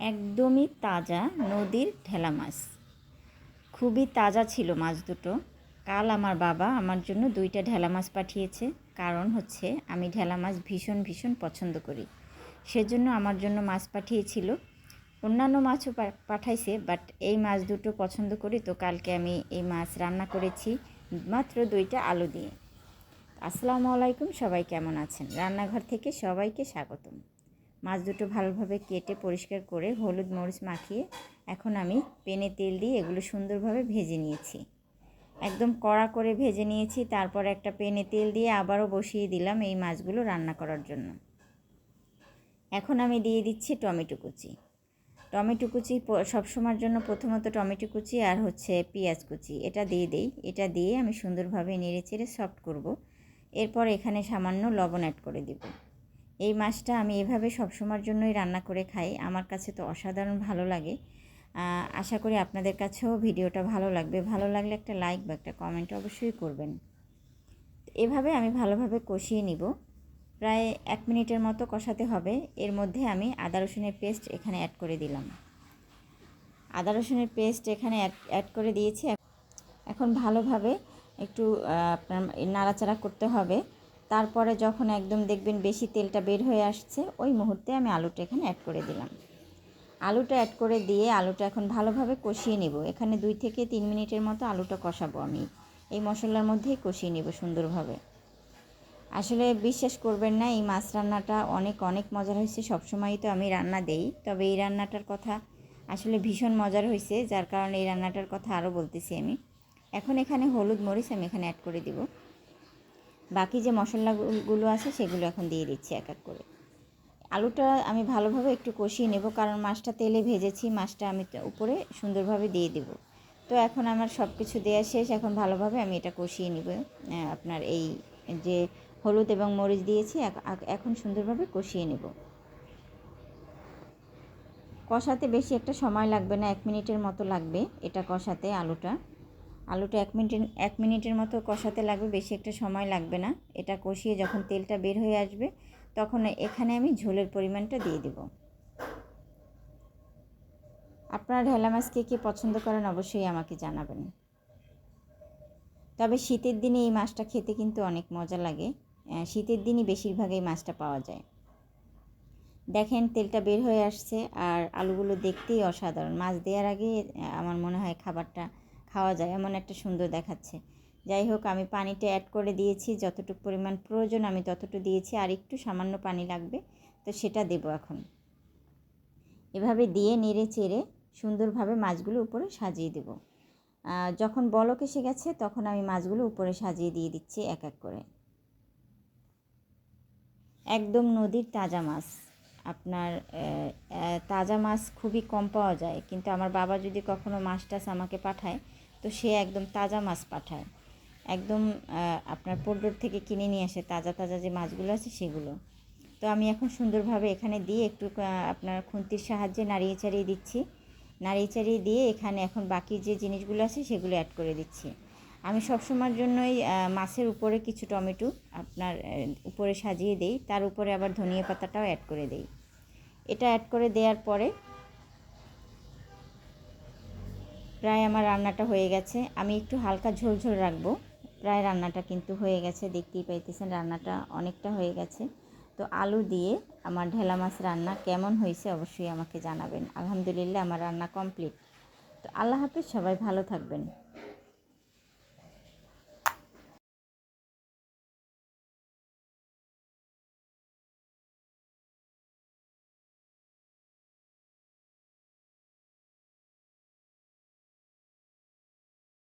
একদমই তাজা নদীর ঢেলা মাছ। খুবই তাজা ছিল মাছ দুটো। কাল আমার বাবা আমার জন্য 2টা ঢেলা মাছ পাঠিয়েছে। কারণ হচ্ছে আমি ঢেলা মাছ ভীষণ ভীষণ পছন্দ করি, সেজন্য আমার জন্য মাছ পাঠিয়েছিল। অন্যান্য মাছও পাঠাইছে, বাট এই মাছ দুটো পছন্দ করি, তো কালকে আমি এই মাছ রান্না করেছি মাত্র 2টা আলু দিয়ে। আসসালামু আলাইকুম, সবাই কেমন আছেন? রান্নাঘর থেকে সবাইকে স্বাগতম। মাছ দুটো ভালোভাবে কেটে পরিষ্কার করে হলুদ মরিচ মাখিয়ে এখন আমি পেনে তেল দিয়ে এগুলো সুন্দরভাবে ভেজে নিয়েছি। একদম কড়া করে ভেজে নিয়েছি। তারপর একটা পেনে তেল দিয়ে আবারও বসিয়ে দিলাম এই মাছগুলো রান্না করার জন্য। এখন আমি দিয়ে দিচ্ছি টমেটো কুচি। টমেটো কুচি সবসময়ের জন্য প্রথমত টমেটো কুচি আর হচ্ছে পেঁয়াজ কুচি এটা দিয়ে দেই। এটা দিয়ে আমি সুন্দরভাবে নেড়ে চেড়ে সফট করব। এরপর এখানে সামান্য লবণ অ্যাড করে দিব। এই মাছটা আমি এভাবে সবসময়ের জন্যই রান্না করে খাই। আমার কাছে তো অসাধারণ ভালো লাগে। আশা করি আপনাদের কাছেও ভিডিওটা ভালো লাগবে। ভালো লাগলে একটা লাইক বা একটা কমেন্ট অবশ্যই করবেন। এভাবে আমি ভালোভাবে কষিয়ে নিব। প্রায় 1 মিনিটের মতো কষাতে হবে। এর মধ্যে আমি আদা রসুনের পেস্ট এখানে অ্যাড করে দিলাম। আদা রসুনের পেস্ট এখানে অ্যাড করে দিয়েছি। এখন ভালোভাবে একটু আপনার নাড়াচাড়া করতে হবে। তারপরে যখন একদম দেখবেন বেশি তেলটা বের হয়ে আসছে, ওই মুহূর্তে আমি আলুটা এখানে অ্যাড করে দিলাম। আলুটা অ্যাড করে দিয়ে আলুটা এখন ভালোভাবে কষিয়ে নেব। এখানে 2 থেকে 3 মিনিটের মতো আলুটা কষাবো আমি। এই মশলার মধ্যেই কষিয়ে নেব সুন্দরভাবে। আসলে বিশ্বাস করবেন না, এই মাছ রান্নাটা অনেক অনেক মজার হয়েছে। সবসময়ই তো আমি রান্না দেই, তবে এই রান্নাটার কথা আসলে ভীষণ মজার হয়েছে, যার কারণে এই রান্নাটার কথা আরও বলতেছি আমি। এখন এখানে হলুদ মরিচ আমি এখানে অ্যাড করে দিব। বাকি যে মশলাগুলো আছে সেগুলো এখন দিয়ে দিচ্ছি এক এক করে। আলুটা আমি ভালোভাবে একটু কষিয়ে নেব, কারণ মাছটা তেলে ভেজেছি, মাছটা আমি উপরে সুন্দরভাবে দিয়ে দেব। তো এখন আমার সব কিছু দেওয়া শেষ। এখন ভালোভাবে আমি এটা কষিয়ে নেব। আপনার এই যে হলুদ এবং মরিচ দিয়েছি, এখন সুন্দরভাবে কষিয়ে নেব। কষাতে বেশি একটা সময় লাগবে না, 1 মিনিটের মতো লাগবে এটা কষাতে। আলুটা 1 মিনিটের মতো কষাতে লাগবে, বেশি একটা সময় লাগবে না। এটা কষিয়ে যখন তেলটা বের হয়ে আসবে, তখন এখানে আমি ঝোলের পরিমাণটা দিয়ে দেব। আপনারা ঢেলা মাছ কে পছন্দ করেন অবশ্যই আমাকে জানাবেন। তবে শীতের দিনে এই মাছটা খেতে কিন্তু অনেক মজা লাগে। শীতের দিনই বেশিরভাগ এই মাছটা পাওয়া যায়। দেখেন তেলটা বের হয়ে আসছে, আর আলুগুলো দেখতেই অসাধারণ। মাছ দেওয়ার আগে আমার মনে হয় খাবারটা খাওয়া যায়, এমন একটা সুন্দর দেখাচ্ছে। যাই হোক, আমি পানিটা অ্যাড করে দিয়েছি, যতটুকু পরিমাণ প্রয়োজন আমি ততটুকু দিয়েছি, আর একটু সামান্য পানি লাগবে, তো সেটা দেব এখন। এভাবে দিয়ে নেড়ে চেড়ে সুন্দরভাবে মাছগুলো উপরে সাজিয়ে দেব। যখন বলক এসে গেছে, তখন আমি মাছগুলো উপরে সাজিয়ে দিয়ে দিচ্ছি এক এক করে। একদম নদীর তাজা মাছ। আপনার তাজা মাছ খুবই কম পাওয়া যায়, কিন্তু আমার বাবা যদি কখনো মাছ টাছ আমাকে পাঠায়, তো সে একদম তাজা মাছ পাঠায়। একদম আপনার পোল্ট্রি থেকে কিনে নিয়ে আসে তাজা তাজা যে মাছগুলো আছে সেগুলো। তো আমি এখন সুন্দরভাবে এখানে দিয়ে একটু আপনার খুন্তির সাহায্যে নাড়িয়ে চাড়িয়ে দিচ্ছি। নাড়িয়ে চাড়িয়ে দিয়ে এখানে এখন বাকি যে জিনিসগুলো আছে সেগুলো অ্যাড করে দিচ্ছি। আমি সবসময়ের জন্যই মাছের উপরে কিছু টমেটো আপনার উপরে সাজিয়ে দেই, তার উপরে আবার ধনিয়া পাতাটাও অ্যাড করে দেই। এটা অ্যাড করে দেওয়ার পরে প্রায় আমার রান্নাটা হয়ে গেছে। আমি একটু হালকা ঝোল ঝোল রাখবো। প্রায় রান্নাটা কিন্তু হয়ে গেছে, দেখতেই পাইতেছেন রান্নাটা অনেকটা হয়ে গেছে। তো আলু দিয়ে আমার ঢেলা মাছ রান্না কেমন হয়েছে অবশ্যই আমাকে জানাবেন। আলহামদুলিল্লাহ, আমার রান্না কমপ্লিট। তো আল্লাহ হাফেজ, সবাই ভালো থাকবেন।